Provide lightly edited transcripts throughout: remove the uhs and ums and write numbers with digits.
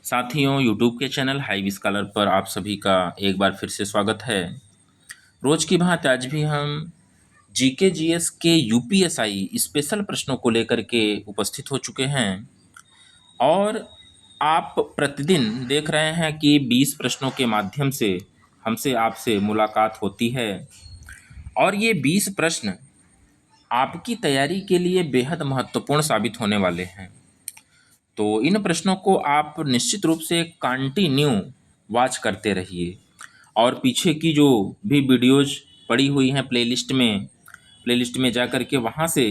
साथियों, यूट्यूब के channel heavy scholar पर आप सभी का एक बार फिर से स्वागत है। रोज की भांति आज भी हम जीके जीएस के यूपीएसआई स्पेशल प्रश्नों को लेकर के उपस्थित हो चुके हैं और आप प्रतिदिन देख रहे हैं कि 20 प्रश्नों के माध्यम से हमसे आपसे मुलाकात होती है और ये 20 प्रश्न आपकी तैयारी के लिए बेहद महत्वपूर्ण साबित होने वाले हैं। तो इन प्रश्नों को आप निश्चित रूप से कंटिन्यू वॉच करते रहिए और पीछे की जो भी वीडियोज पड़ी हुई हैं प्लेलिस्ट में जा कर के वहाँ से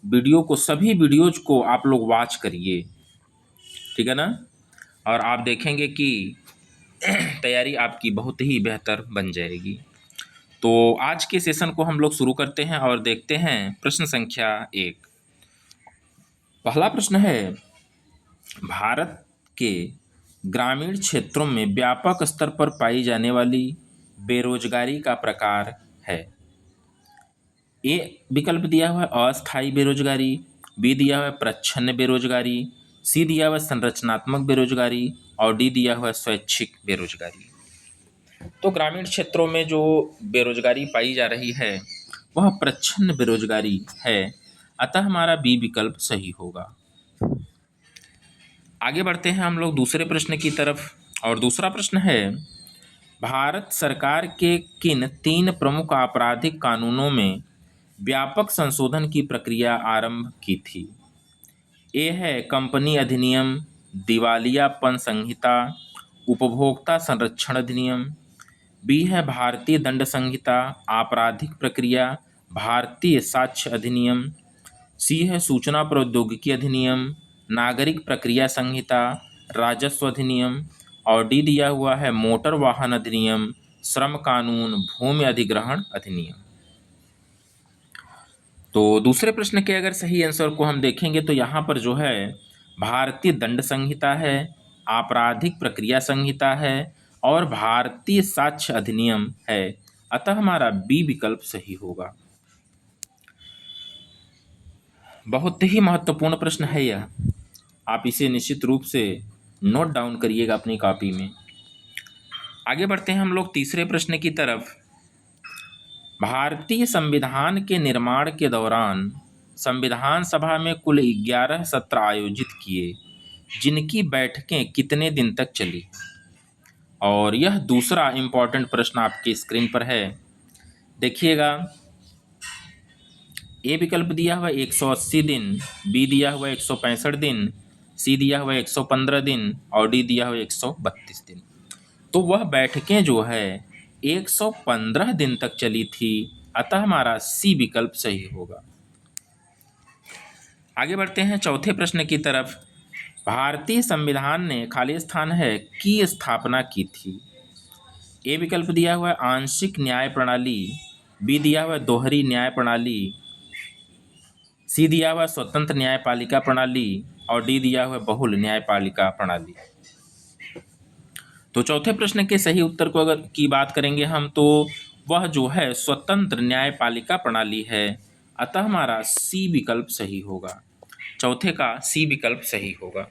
सभी वीडियोज को आप लोग वॉच करिए, ठीक है ना। और आप देखेंगे कि तैयारी आपकी बहुत ही बेहतर बन जाएगी। तो आज के सेशन को हम लोग शुरू करते हैं और देखते हैं प्रश्न संख्या 1। पहला प्रश्न है, भारत के ग्रामीण क्षेत्रों में व्यापक स्तर पर पाई जाने वाली बेरोजगारी का प्रकार है। ए विकल्प दिया हुआ है अस्थायी बेरोजगारी, बी दिया हुआ है प्रच्छन्न बेरोजगारी, सी दिया हुआ है संरचनात्मक बेरोजगारी और डी दिया हुआ है स्वैच्छिक बेरोजगारी। तो ग्रामीण क्षेत्रों में जो बेरोजगारी पाई जा रही है वह प्रच्छन्न बेरोजगारी है, अतः हमारा बी विकल्प सही होगा। आगे बढ़ते हैं हम लोग दूसरे प्रश्न की तरफ और दूसरा प्रश्न है, भारत सरकार के किन 3 प्रमुख आपराधिक कानूनों में व्यापक संशोधन की प्रक्रिया आरंभ की थी। ए है कंपनी अधिनियम, दिवालियापन संहिता, उपभोक्ता संरक्षण अधिनियम, बी है भारतीय दंड संहिता, आपराधिक प्रक्रिया, भारतीय साक्ष्य अधिनियम, सी है सूचना प्रौद्योगिकी अधिनियम, नागरिक प्रक्रिया संहिता, राजस्व अधिनियम और डी दिया हुआ है मोटर वाहन अधिनियम, श्रम कानून, भूमि अधिग्रहण अधिनियम। तो दूसरे प्रश्न के अगर सही आंसर को हम देखेंगे तो यहाँ पर जो है भारतीय दंड संहिता है, आपराधिक प्रक्रिया संहिता है और भारतीय साक्ष्य अधिनियम है, अतः हमारा बी विकल्प सही होगा। बहुत ही महत्वपूर्ण प्रश्न है यह, आप इसे निश्चित रूप से नोट डाउन करिएगा अपनी कॉपी में। आगे बढ़ते हैं हम लोग तीसरे प्रश्न की तरफ। भारतीय संविधान के निर्माण के दौरान संविधान सभा में कुल 11 सत्र आयोजित किए, जिनकी बैठकें कितने दिन तक चली। और यह दूसरा इम्पॉर्टेंट प्रश्न आपके स्क्रीन पर है, देखिएगा। ए विकल्प दिया हुआ 180 दिन, बी दिया हुआ 165 दिन, सी दिया हुआ 115 दिन और डी दिया हुआ 132 दिन। तो वह बैठकें जो है 115 दिन तक चली थी, अतः हमारा सी विकल्प सही होगा। आगे बढ़ते हैं चौथे प्रश्न की तरफ। भारतीय संविधान ने खाली स्थान है की स्थापना की थी। ए विकल्प दिया हुआ है आंशिक न्याय प्रणाली, बी दिया हुआ है दोहरी न्याय प्रणाली, सी दिया हुआ स्वतंत्र न्यायपालिका प्रणाली और डी दिया हुआ बहुल न्यायपालिका प्रणाली। तो चौथे प्रश्न के सही उत्तर को अगर की बात करेंगे हम तो वह जो है स्वतंत्र न्यायपालिका प्रणाली है, अतः हमारा सी विकल्प सही होगा। चौथे का सी विकल्प सही होगा।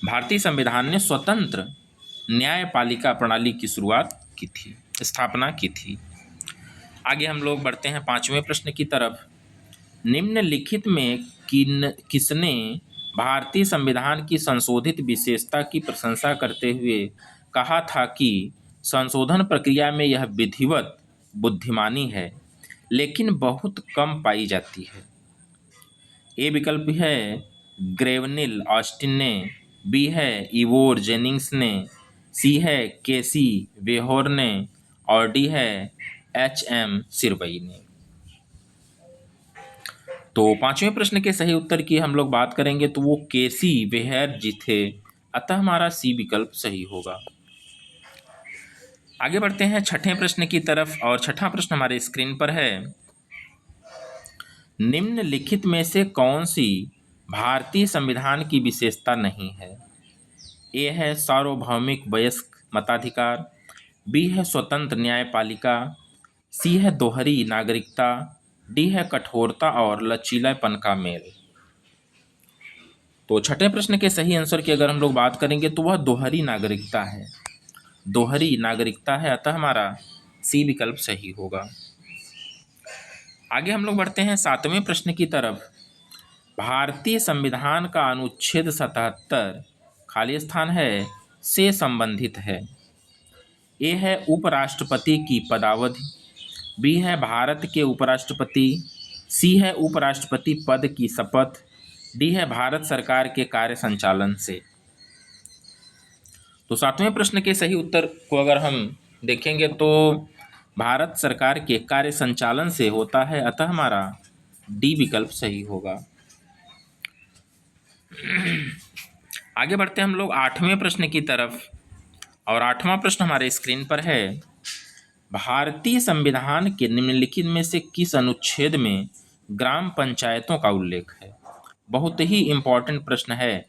भारतीय संविधान ने स्वतंत्र न्यायपालिका प्रणाली की शुरुआत की थी, स्थापना की थी। आगे हम लोग बढ़ते हैं पांचवें प्रश्न की तरफ। निम्नलिखित में किसने भारतीय संविधान की संशोधित विशेषता की प्रशंसा करते हुए कहा था कि संशोधन प्रक्रिया में यह विधिवत बुद्धिमानी है लेकिन बहुत कम पाई जाती है। ए विकल्प है ग्रेवनिल ऑस्टिन ने, बी है इवोर जेनिंग्स ने, सी है केसी वेहोर ने और डी है एच.एम. सिरवई ने। तो पांचवें प्रश्न के सही उत्तर की हम लोग बात करेंगे तो वो केसी वेहर जी थे, अतः हमारा सी विकल्प सही होगा। आगे बढ़ते हैं छठे प्रश्न की तरफ और छठा प्रश्न हमारे स्क्रीन पर है। निम्नलिखित में से कौन सी भारतीय संविधान की विशेषता नहीं है। ए है सार्वभौमिक वयस्क मताधिकार, बी है स्वतंत्र न्यायपालिका, सी है दोहरी नागरिकता, डी है कठोरता और लचीलापन का मेल। तो छठे प्रश्न के सही आंसर की अगर हम लोग बात करेंगे तो वह दोहरी नागरिकता है, दोहरी नागरिकता है, अतः हमारा सी विकल्प सही होगा। आगे हम लोग बढ़ते हैं सातवें प्रश्न की तरफ। भारतीय संविधान का अनुच्छेद 77 खाली स्थान है से संबंधित है। ए है उपराष्ट्रपति की पदावधि, बी है भारत के उपराष्ट्रपति, सी है उपराष्ट्रपति पद की शपथ, डी है भारत सरकार के कार्य संचालन से। तो सातवें प्रश्न के सही उत्तर को अगर हम देखेंगे तो भारत सरकार के कार्य संचालन से होता है, अतः हमारा डी विकल्प सही होगा। आगे बढ़ते हैं हम लोग आठवें प्रश्न की तरफ, और आठवां प्रश्न हमारे स्क्रीन पर है। भारतीय संविधान के निम्नलिखित में से किस अनुच्छेद में ग्राम पंचायतों का उल्लेख है? बहुत ही इम्पोर्टेंट प्रश्न है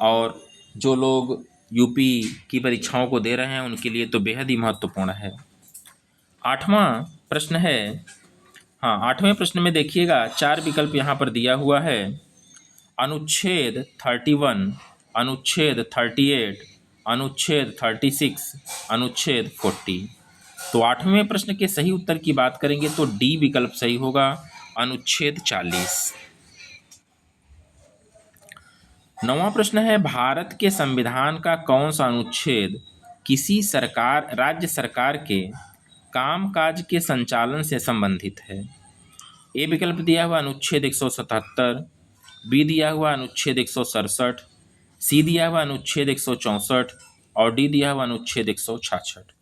और जो लोग यूपी की परीक्षाओं को दे रहे हैं उनके लिए तो बेहद ही महत्वपूर्ण है। आठवां प्रश्न है, हाँ आठवें प्रश्न में देखिएगा 4 विकल्प यहाँ पर दिया हुआ है। अनुच्छेद 31, अनुच्छेद 38, अनुच्छेद 36, अनुच्छेद 40। तो आठवें प्रश्न के सही उत्तर की बात करेंगे तो डी विकल्प सही होगा, अनुच्छेद 40। नौवां प्रश्न है, भारत के संविधान का कौन सा अनुच्छेद किसी सरकार राज्य सरकार के कामकाज के संचालन से संबंधित है? ए विकल्प दिया हुआ अनुच्छेद 177, बी दिया हुआ अनुच्छेद 167, सी दिया हुआ अनुच्छेद 164 और डी दिया हुआ अनुच्छेद 166।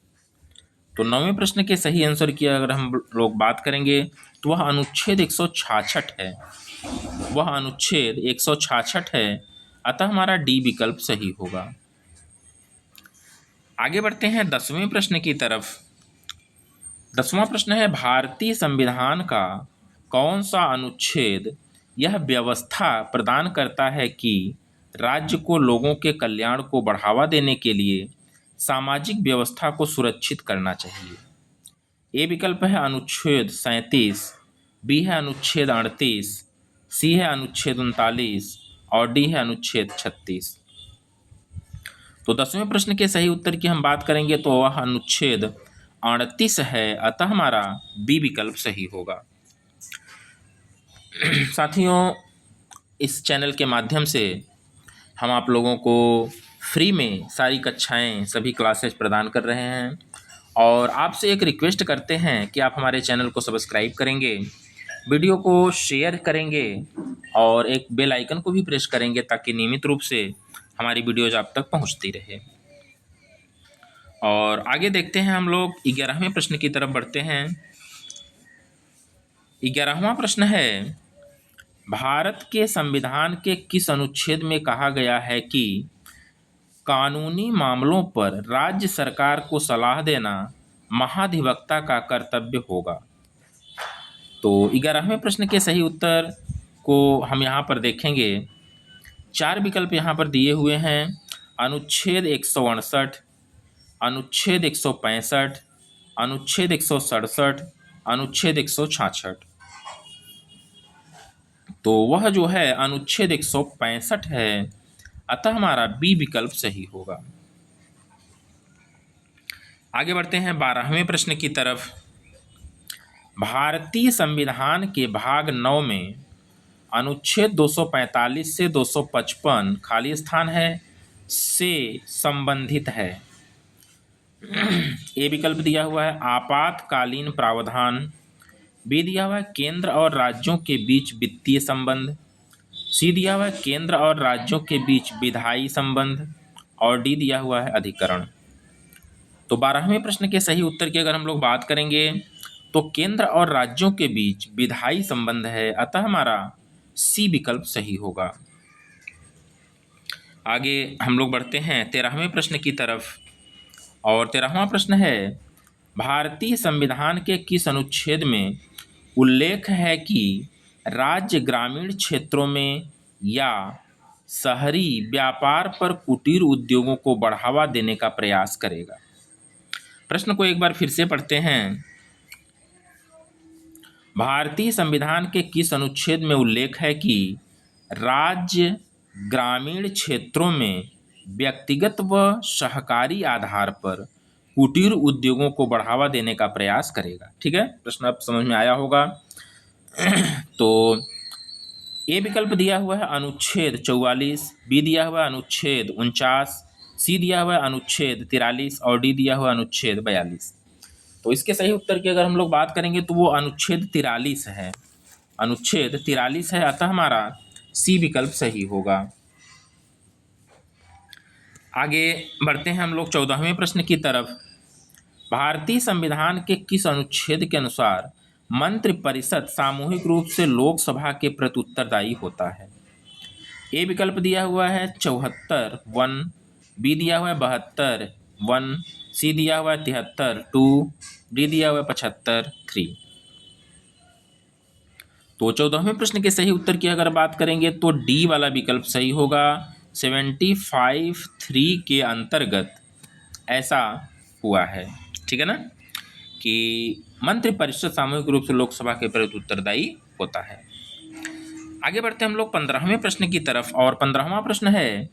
तो नौवें प्रश्न के सही आंसर की अगर हम लोग बात करेंगे तो वह अनुच्छेद 166 है, वह अनुच्छेद 166 है, अतः हमारा डी विकल्प सही होगा। आगे बढ़ते हैं 10वें प्रश्न की तरफ। 10वां प्रश्न है, भारतीय संविधान का कौन सा अनुच्छेद यह व्यवस्था प्रदान करता है कि राज्य को लोगों के कल्याण को बढ़ावा देने के लिए सामाजिक व्यवस्था को सुरक्षित करना चाहिए? ए विकल्प है अनुच्छेद 37, बी है अनुच्छेद 38, सी है अनुच्छेद 39 और डी है अनुच्छेद 36। तो 10वें प्रश्न के सही उत्तर की हम बात करेंगे तो वह अनुच्छेद 38 है, अतः हमारा बी विकल्प सही होगा। साथियों, इस चैनल के माध्यम से हम आप लोगों को फ्री में सारी कक्षाएं, सभी क्लासेस प्रदान कर रहे हैं और आपसे एक रिक्वेस्ट करते हैं कि आप हमारे चैनल को सब्सक्राइब करेंगे, वीडियो को शेयर करेंगे और एक बेल आइकन को भी प्रेस करेंगे ताकि नियमित रूप से हमारी वीडियोज आप तक पहुंचती रहे। और आगे देखते हैं हम लोग 11वें प्रश्न की तरफ बढ़ते हैं। 11वां प्रश्न है, भारत के संविधान के किस अनुच्छेद में कहा गया है कि कानूनी मामलों पर राज्य सरकार को सलाह देना महाधिवक्ता का कर्तव्य होगा? तो 11वें प्रश्न के सही उत्तर को हम यहाँ पर देखेंगे। 4 विकल्प यहाँ पर दिए हुए हैं, अनुच्छेद 168, अनुच्छेद 165, अनुच्छेद 167, अनुच्छेद 166। तो वह जो है अनुच्छेद 165 है, अतः हमारा बी विकल्प सही होगा। आगे बढ़ते हैं 12वें प्रश्न की तरफ। भारतीय संविधान के भाग 9 में अनुच्छेद 245 से 255 खाली स्थान है से संबंधित है। ए विकल्प दिया हुआ है आपातकालीन प्रावधान, बी दिया हुआ है केंद्र और राज्यों के बीच वित्तीय संबंध, सी दिया हुआ है केंद्र और राज्यों के बीच विधायी संबंध और डी दिया हुआ है अधिकरण। तो 12वें प्रश्न के सही उत्तर की अगर हम लोग बात करेंगे तो केंद्र और राज्यों के बीच विधायी संबंध है, अतः हमारा सी विकल्प सही होगा। आगे हम लोग बढ़ते हैं 13वें प्रश्न की तरफ, और 13वां प्रश्न है, भारतीय संविधान के किस अनुच्छेद में उल्लेख है कि राज्य ग्रामीण क्षेत्रों में या शहरी व्यापार पर कुटीर उद्योगों को बढ़ावा देने का प्रयास करेगा? प्रश्न को एक बार फिर से पढ़ते हैं। भारतीय संविधान के किस अनुच्छेद में उल्लेख है कि राज्य ग्रामीण क्षेत्रों में व्यक्तिगत व सहकारी आधार पर कुटीर उद्योगों को बढ़ावा देने का प्रयास करेगा। ठीक है, प्रश्न आप समझ में आया होगा। तो ए विकल्प दिया हुआ है अनुच्छेद 44, बी दिया हुआ है अनुच्छेद 49, सी दिया हुआ है अनुच्छेद 43 और डी दिया हुआ है अनुच्छेद 42। तो इसके सही उत्तर की अगर हम लोग बात करेंगे तो वो अनुच्छेद 43 है। अनुच्छेद 43 है, अतः हमारा सी विकल्प सही होगा। आगे बढ़ते हैं हम लोग 14वें प्रश्न की तरफ। भारतीय संविधान के किस अनुच्छेद के अनुसार मंत्रिपरिषद सामूहिक रूप से लोकसभा के प्रति उत्तरदायी होता है? ए विकल्प दिया हुआ है 74 1, बी दिया हुआ है 72 1, सी दिया हुआ है 73 2, डी दिया हुआ है 75 3। तो 14वें प्रश्न के सही उत्तर की अगर बात करेंगे तो डी वाला विकल्प सही होगा। 75 3 के अंतर्गत ऐसा हुआ है। ठीक है ना, कि मंत्रिपरिषद सामूहिक रूप से लोकसभा के प्रति उत्तरदायी होता है। आगे बढ़ते हैं हम लोग 15वें प्रश्न की तरफ, और 15वां प्रश्न है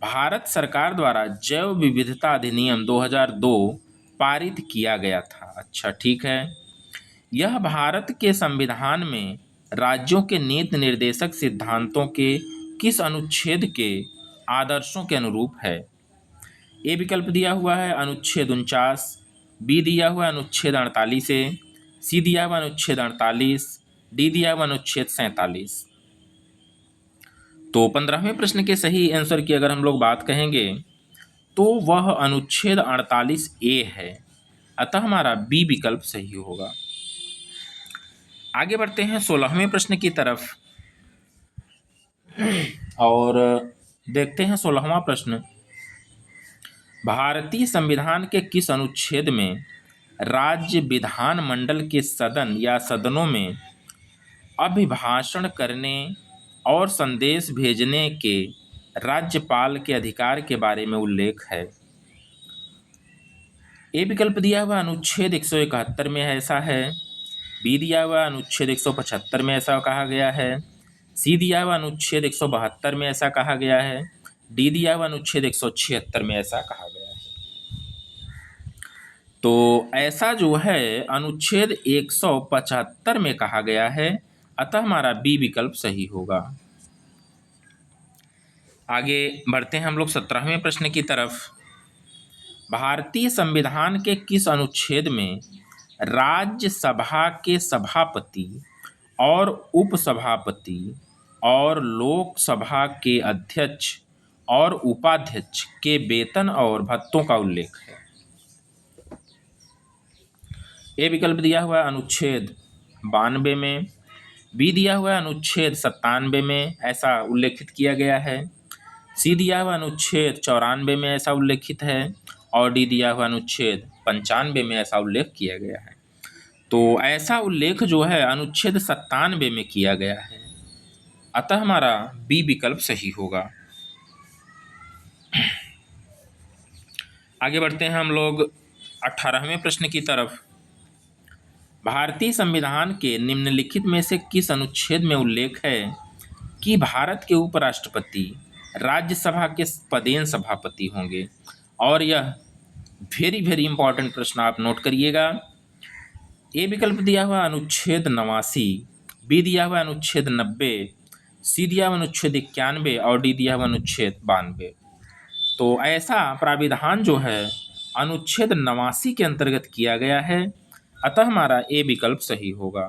भारत सरकार द्वारा जैव विविधता अधिनियम 2002 पारित किया गया था। अच्छा, ठीक है। यह भारत के संविधान में राज्यों के नीति निर्देशक सिद्धांतों के किस अनुच्छेद के आदर्शों के अनुरूप है? ए विकल्प दिया हुआ है अनुच्छेद 49, बी दिया हुआ है अनुच्छेद 48 से, सी दिया हुआ अनुच्छेद 48, डी दिया हुआ अनुच्छेद 47। तो 15वें प्रश्न के सही आंसर की अगर हम लोग बात कहेंगे तो वह अनुच्छेद 48 ए है, अतः हमारा बी विकल्प सही होगा। आगे बढ़ते हैं 16वें प्रश्न की तरफ, और देखते हैं 16वां प्रश्न। भारतीय संविधान के किस अनुच्छेद में राज्य विधानमंडल के सदन या सदनों में अभिभाषण करने और संदेश भेजने के राज्यपाल के अधिकार के बारे में उल्लेख है? ए विकल्प दिया हुआ अनुच्छेद 171 में ऐसा है, बी दिया हुआ अनुच्छेद 175 में ऐसा कहा गया है, सी दिया हुआ अनुच्छेद 172 में ऐसा कहा गया है, डी दिया हुआ अनुच्छेद 176 में ऐसा कहा गया है। तो ऐसा जो है अनुच्छेद 175 में कहा गया है, अतः हमारा बी विकल्प सही होगा। आगे बढ़ते हैं हम लोग 17वें प्रश्न की तरफ। भारतीय संविधान के किस अनुच्छेद में राज्यसभा के सभापति और उपसभापति और लोकसभा के अध्यक्ष और उपाध्यक्ष के वेतन और भत्तों का उल्लेख है? ए विकल्प दिया हुआ है अनुच्छेद 92 में, बी दिया हुआ है अनुच्छेद 97 में ऐसा उल्लेखित किया गया है, सी दिया हुआ अनुच्छेद 94 में ऐसा उल्लेखित है, और डी दिया हुआ अनुच्छेद 95 में ऐसा उल्लेख किया गया है। तो ऐसा उल्लेख जो है अनुच्छेद 97 में किया गया है, अतः हमारा बी विकल्प सही होगा। आगे बढ़ते हैं हम लोग 18वें प्रश्न की तरफ। भारतीय संविधान के निम्नलिखित में से किस अनुच्छेद में उल्लेख है कि भारत के उपराष्ट्रपति राज्यसभा के पदेन सभापति होंगे? और यह वेरी इंपॉर्टेंट प्रश्न, आप नोट करिएगा। ए विकल्प दिया हुआ अनुच्छेद 89, बी दिया हुआ अनुच्छेद 90, सी दिया हुआ अनुच्छेद 91 और डी दिया हुआ अनुच्छेद 92। तो ऐसा प्राविधान जो है अनुच्छेद 89 के अंतर्गत किया गया है, अतः हमारा ए विकल्प सही होगा।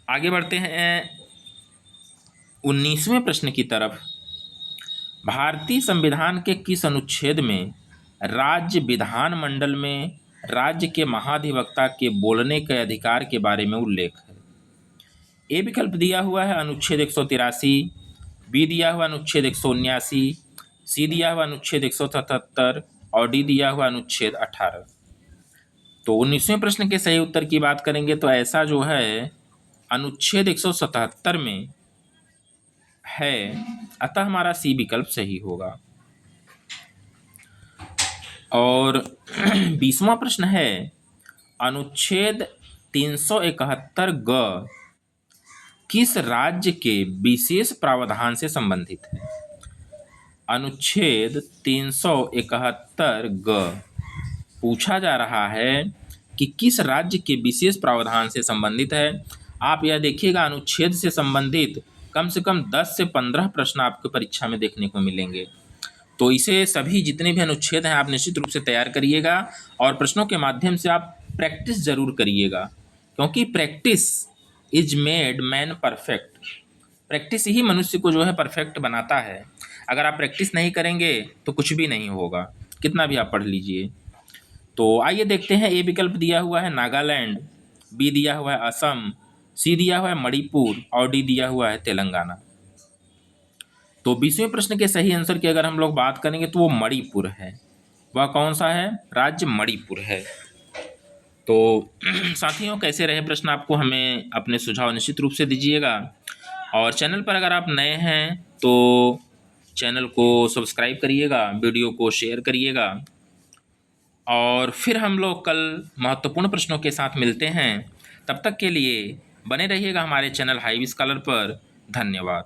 आगे बढ़ते हैं 19वें प्रश्न की तरफ। भारतीय संविधान के किस अनुच्छेद में राज्य विधानमंडल में राज्य के महाधिवक्ता के बोलने के अधिकार के बारे में उल्लेख है? ए विकल्प दिया हुआ है अनुच्छेद 183, बी दिया हुआ अनुच्छेद 179, सी दिया हुआ अनुच्छेद 177 और डी दिया हुआ अनुच्छेद 18। तो 19वें प्रश्न के सही उत्तर की बात करेंगे तो ऐसा जो है अनुच्छेद 177 में है, अतः हमारा सी विकल्प सही होगा। और 20वां प्रश्न है अनुच्छेद 371 ग किस राज्य के विशेष प्रावधान से संबंधित है? अनुच्छेद 371 ग पूछा जा रहा है कि किस राज्य के विशेष प्रावधान से संबंधित है। आप यह देखिएगा, अनुच्छेद से संबंधित कम से कम 10 से 15 प्रश्न आपको परीक्षा में देखने को मिलेंगे। तो इसे सभी जितने भी अनुच्छेद हैं आप निश्चित रूप से तैयार करिएगा और प्रश्नों के माध्यम से आप प्रैक्टिस जरूर करिएगा, क्योंकि practice is made man perfect. Practice ही मनुष्य को जो है परफेक्ट बनाता है। अगर आप प्रैक्टिस नहीं करेंगे तो कुछ भी नहीं होगा, कितना भी आप पढ़ लीजिए। तो आइए देखते हैं। ए विकल्प दिया हुआ है नागालैंड, बी दिया हुआ है असम, सी दिया हुआ है मणिपुर और डी दिया हुआ है तेलंगाना। तो 20वें प्रश्न के सही आंसर की अगर हम लोग बात करेंगे तो वो मणिपुर है। वह कौन सा है? राज्य मणिपुर है। तो साथियों, कैसे रहे प्रश्न आपको हमें अपने सुझाव निश्चित रूप से दीजिएगा। और चैनल पर अगर आप नए हैं तो चैनल को सब्सक्राइब करिएगा, वीडियो को शेयर करिएगा। और फिर हम लोग कल महत्वपूर्ण प्रश्नों के साथ मिलते हैं। तब तक के लिए बने रहिएगा हमारे चैनल हाईवी स्कॉलर पर। धन्यवाद।